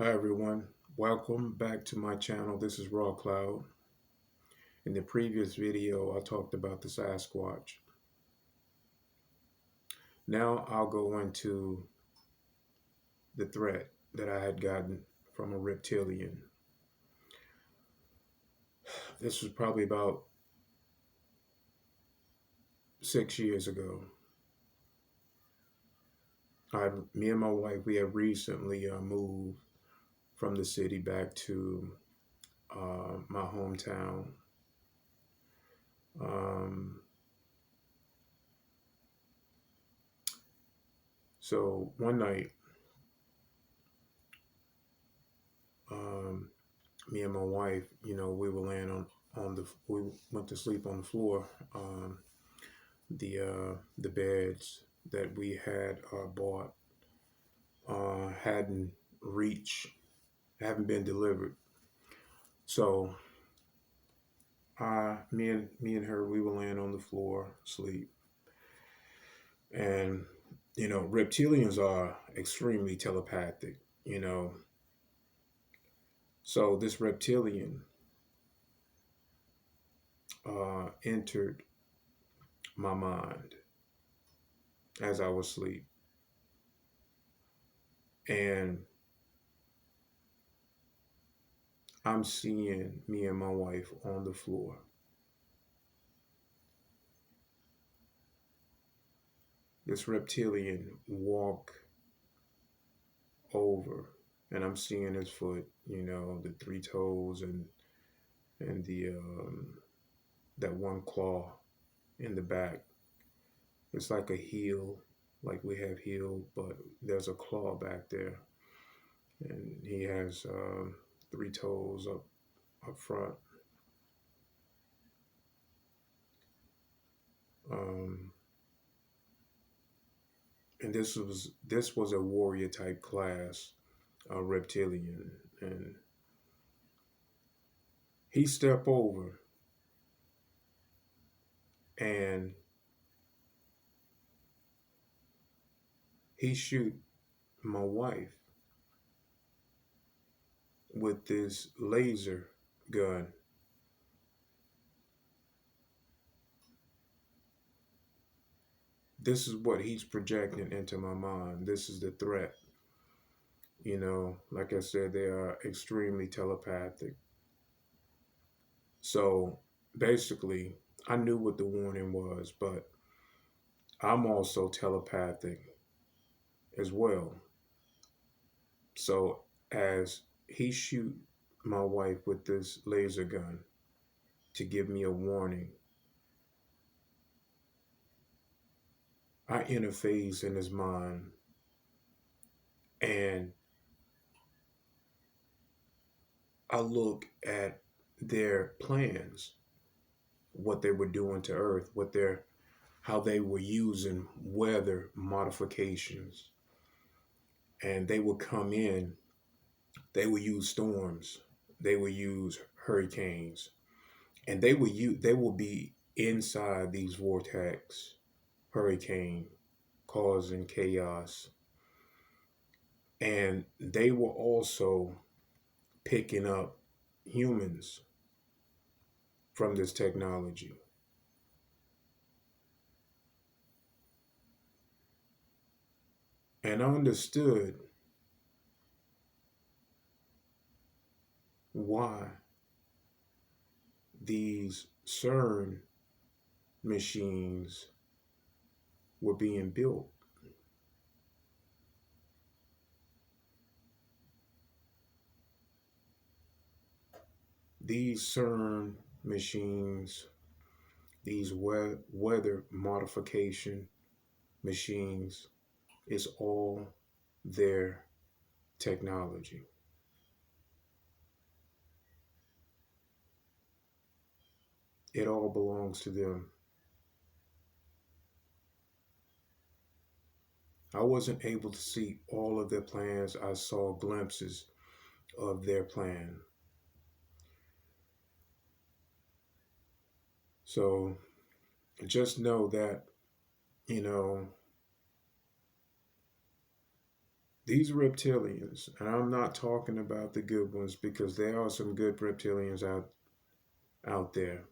Hi everyone, welcome back to my channel. This is Raw Cloud. In the previous video, I talked about the Sasquatch. Now I'll go into the threat that I had gotten from a reptilian. This was probably about 6 years ago. Me and my wife, we have recently moved from the city back to my hometown. Um, so one night, um, me and my wife, we were laying we went to sleep on the floor. The beds that we had bought hadn't reached, haven't been delivered. So me and her, we were laying on the floor, sleep, and reptilians are extremely telepathic. You know, so this reptilian entered my mind as I was asleep. And I'm seeing me and my wife on the floor. This reptilian walk over, and I'm seeing his foot, the three toes and the that one claw in the back. It's like a heel, like we have heel, but there's a claw back there, and he has three toes up front. Um, and this was a warrior type class, a reptilian, and he stepped over and he shoot my wife with this laser gun. This is what he's projecting into my mind. This is the threat. Like I said, they are extremely telepathic. So basically, I knew what the warning was, but I'm also telepathic as well. So as he shoot my wife with this laser gun to give me a warning, I interface in his mind and I look at their plans, what they were doing to Earth, how they were using weather modifications, and they would come in. They would use storms. They would use hurricanes, and they will be inside these vortex hurricane, causing chaos, and they were also picking up humans from this technology. And I understood why these CERN machines were being built. These CERN machines, these weather modification machines, is all their technology. It all belongs to them. I wasn't able to see all of their plans. I saw glimpses of their plan. So just know that, you know, these reptilians, and I'm not talking about the good ones because there are some good reptilians out there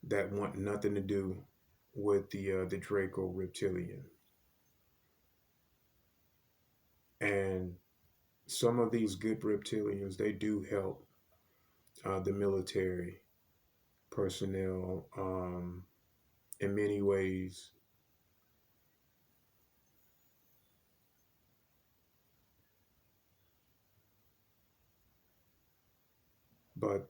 that want nothing to do with the Draco reptilian, and some of these good reptilians they do help the military personnel in many ways. But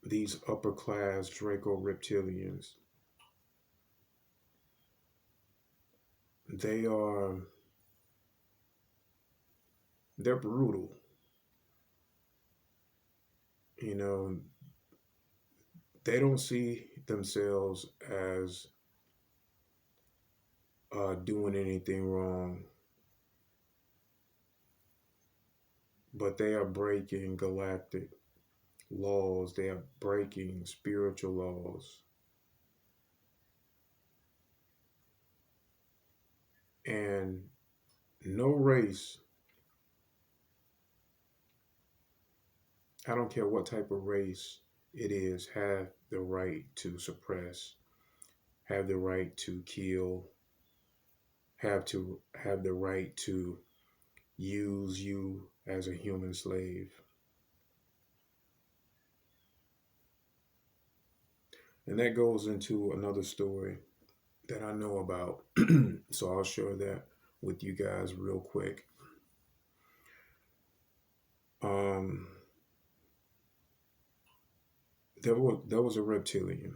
these upper class Draco reptilians, they are they're brutal. You know, they don't see themselves as doing anything wrong, but they are breaking galactic laws. They are breaking spiritual laws, and no race. I don't care what type of race it is, have the right to suppress, have the right to kill, have the right to use you as a human slave. And that goes into another story that I know about. So I'll share that with you guys real quick. Um, there was a reptilian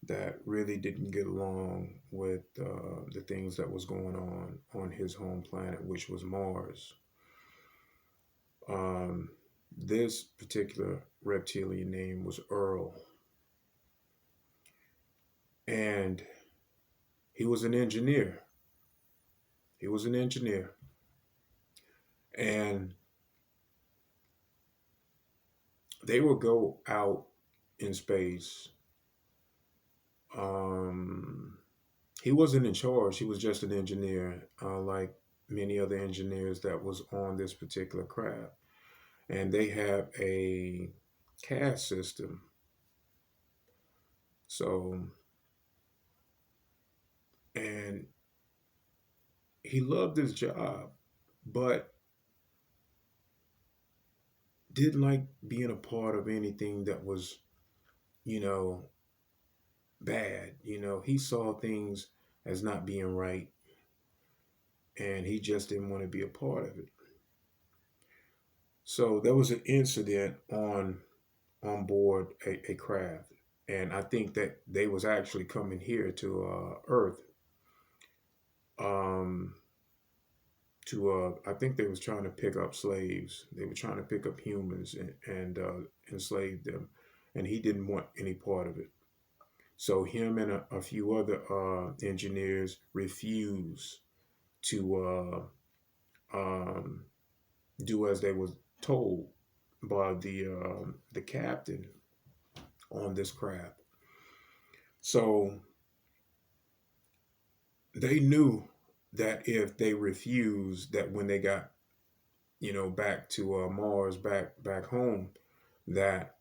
that really didn't get along with the things that was going on his home planet, which was Mars. Um, this particular reptilian name was Earl, and he was an engineer. He was an engineer, and they would go out in space. Um, he wasn't in charge. He was just an engineer, like many other engineers that was on this particular craft. And they have a caste system. So, and he loved his job, but didn't like being a part of anything that was, you know, bad. He saw things as not being right, and he just didn't want to be a part of it. So there was an incident on board a craft, and I think that they was actually coming here to Earth. Um, to I think they was trying to pick up slaves. They were trying to pick up humans and enslave them, and he didn't want any part of it. So him and a few other engineers refused to um, do as they was told by the captain on this craft. So they knew that if they refused, that when they got back to Mars, back home, that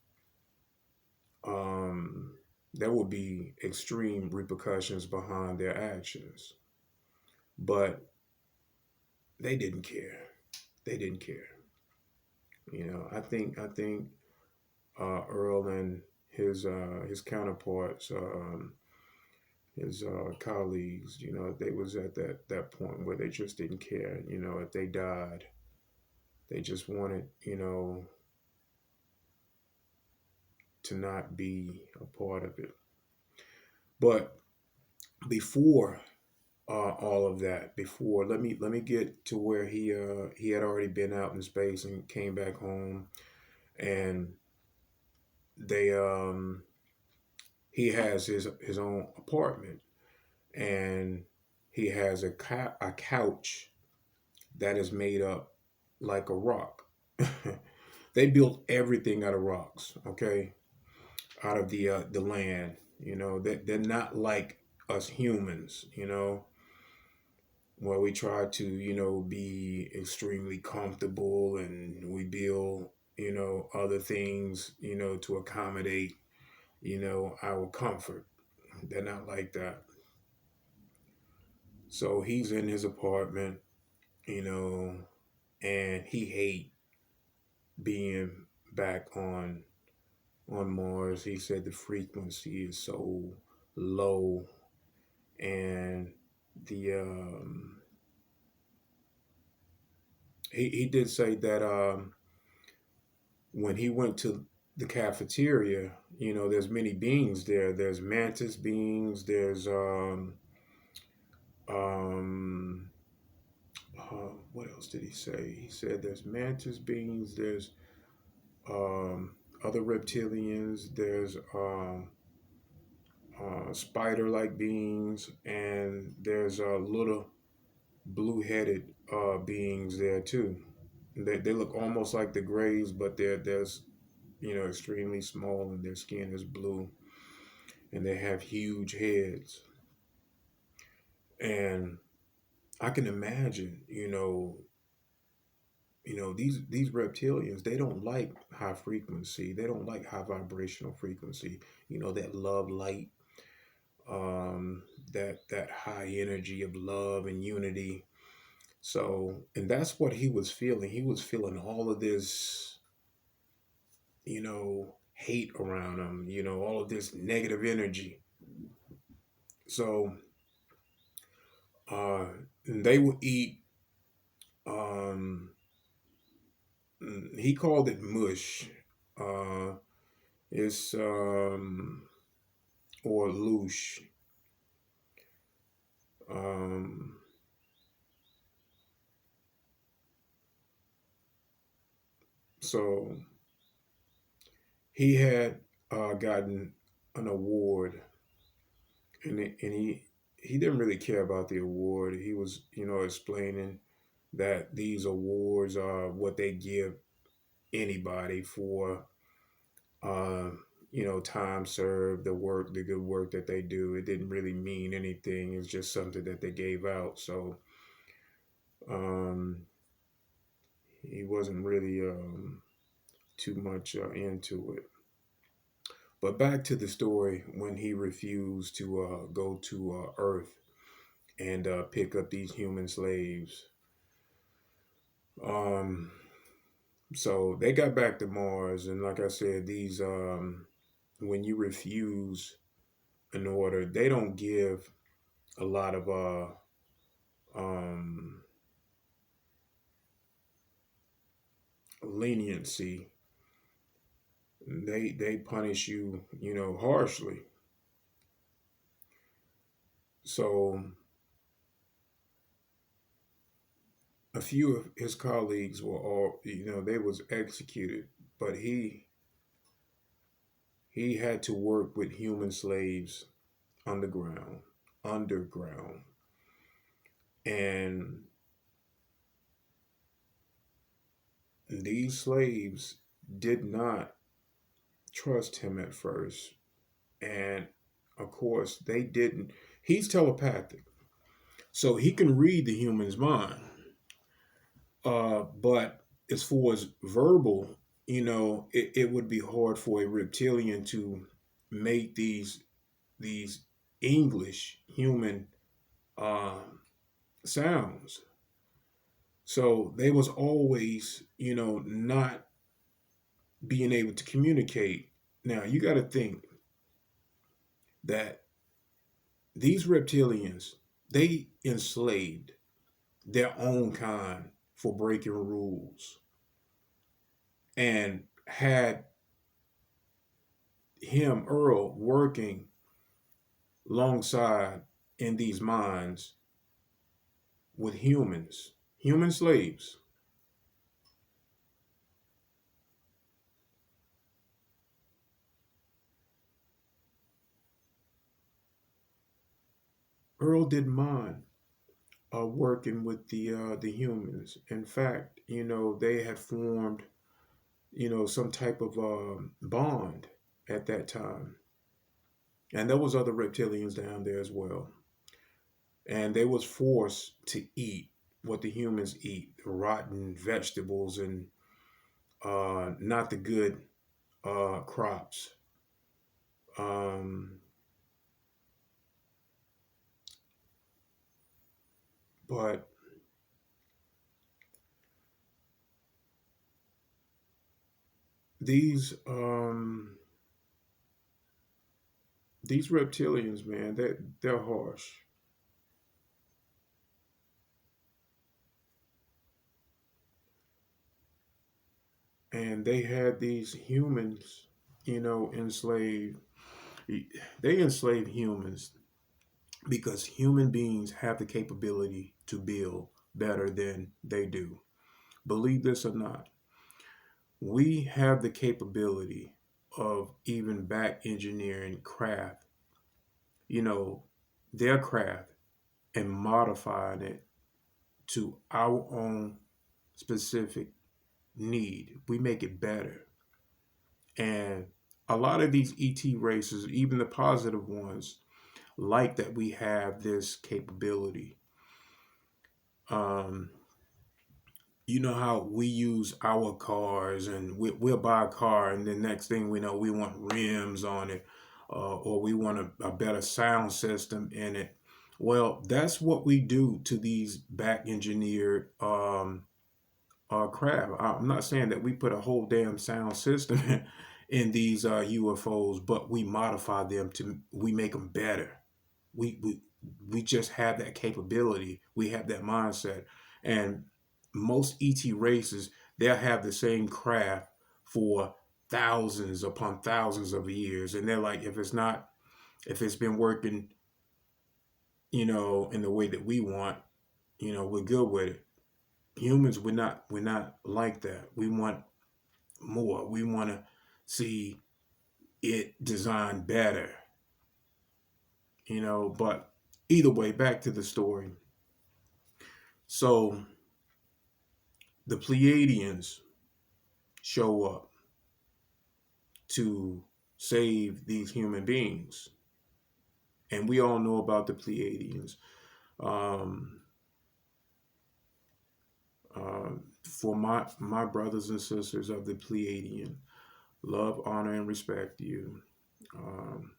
um, there would be extreme repercussions behind their actions. But they didn't care. They didn't care. I think Earl and his counterparts, his colleagues, they was at that point where they just didn't care. If they died, they just wanted, to not be a part of it. But before all of that, before let me get to where he had already been out in space and came back home, and they he has his own apartment, and he has a couch that is made up like a rock. They built everything out of rocks, okay, out of the land. They're not like us humans. where we try to, be extremely comfortable, and we build, other things, to accommodate, our comfort. They're not like that. So he's in his apartment, you know, and he hate being back on Mars. He said the frequency is so low, and the he did say that when he went to the cafeteria, there's many beings there. There's mantis beings. There's um what else did he say? He said there's mantis beings. There's other reptilians. There's spider-like beings, and there's little blue-headed beings there too. They look almost like the grays, but there's extremely small, and their skin is blue, and they have huge heads. And I can imagine, these reptilians, they don't like high frequency. They don't like high vibrational frequency. That love light, um, that high energy of love and unity. So, and that's what he was feeling. He was feeling all of this, hate around him. All of this negative energy. So, uh, they would eat. Um, he called it mush. Uh, it's or loosh. Um, so he had gotten an award, and he didn't really care about the award. He was, explaining that these awards are what they give anybody for, uh, time served, the good work that they do. It didn't really mean anything. It's just something that they gave out. So um, he wasn't really too much into it. But back to the story when he refused to go to Earth and pick up these human slaves. Um, so they got back to Mars, and like I said, these when you refuse an order, they don't give a lot of um, leniency. They punish you, harshly. So a few of his colleagues were all, they was executed, but he had to work with human slaves underground, underground, and these slaves did not trust him at first, and of course they didn't. He's telepathic, so he can read the human's mind. But as far as verbal, it would be hard for a reptilian to make these English human uh, sounds. So they was always, not being able to communicate. Now you got to think that these reptilians, they enslaved their own kind for breaking rules, and had him, Earl, working alongside in these mines with humans, human slaves. Earl didn't mind working with the humans. In fact, they had formed, some type of bond at that time, and there was other reptilians down there as well. and they was forced to eat what the humans eat, rotten vegetables and not the good crops. Um, but these these reptilians, man, they're harsh, and they had these humans, enslaved. They enslave humans because human beings have the capability to build better than they do. Believe this or not, we have the capability of even back engineering craft, you know, their craft, and modifying it to our own specific need. We make it better. And a lot of these ET races, even the positive ones, like that we have this capability. Um, you know how we use our cars and we'll buy a car and the next thing we know we want rims on it, or we want a better sound system in it. Well, that's what we do to these back engineered craft. I'm not saying that we put a whole damn sound system in these UFOs, but we modify them to, we make them better. We just have that capability. We have that mindset. And most ET races, they'll have the same craft for thousands upon thousands of years. And they're like, if it's been working, in the way that we want, we're good with it. Humans, we're not like that. We want more. We want to see it designed better, but either way, back to the story. So the Pleiadians show up to save these human beings. And we all know about the Pleiadians. Um, for my brothers and sisters of the Pleiadian, love, honor, and respect you. Um,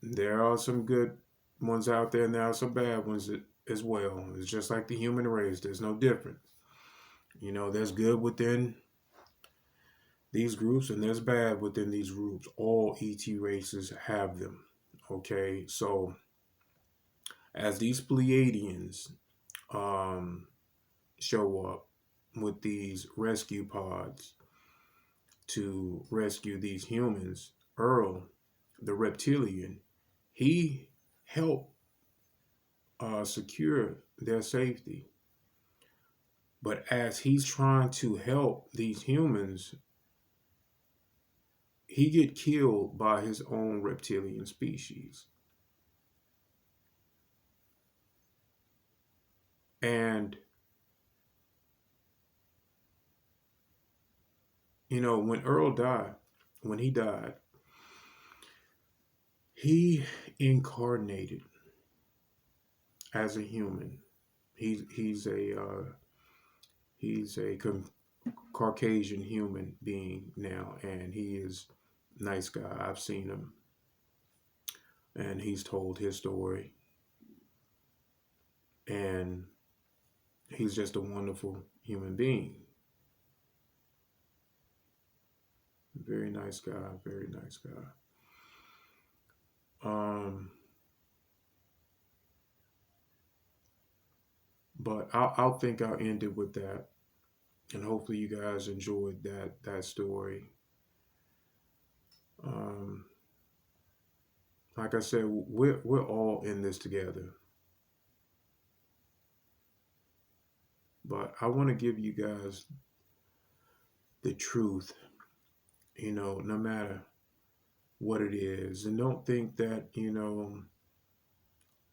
there are some good ones out there, and there are some bad ones as well. It's just like the human race. There's no difference. There's good within these groups, and there's bad within these groups. All ET races have them. Okay, so as these Pleiadians um, show up with these rescue pods to rescue these humans, Earl, the reptilian, he helped secure their safety. But as he's trying to help these humans, he get killed by his own reptilian species. And when Earl died, when he died, he incarnated as a human. He's a Caucasian human being now, and he is a nice guy. I've seen him, and he's told his story, and he's just a wonderful human being. Very nice guy. Very nice guy. Um, but I'll think I'll end it with that, and hopefully you guys enjoyed that story. Um, like I said, we're all in this together. But I want to give you guys the truth, no matter what it is. And don't think that,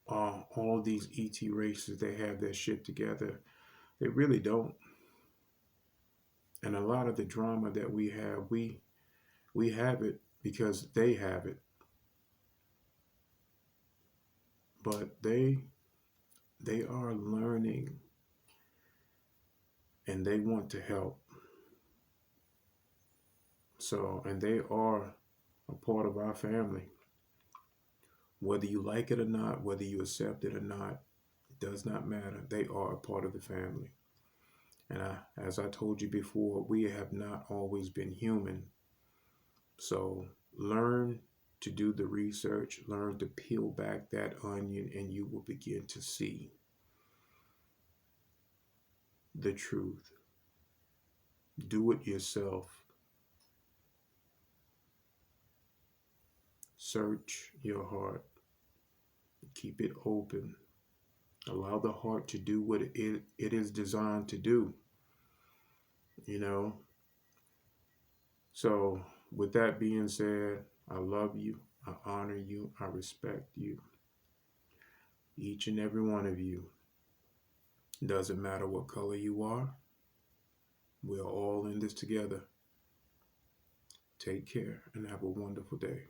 all of these ET races, they have their shit together. They really don't. And a lot of the drama that we have it because they have it. but they are learning and they want to help. So, and they are a part of our family. Whether you like it or not, whether you accept it or not, it does not matter. They are a part of the family. And as I told you before, we have not always been human. So learn to do the research, learn to peel back that onion, and you will begin to see the truth. Do it yourself. Search your heart. Keep it open. Allow the heart to do what it is designed to do. You know? So, with that being said, I love you. I honor you. I respect you. Each and every one of you. Doesn't matter what color you are. We're all in this together. Take care and have a wonderful day.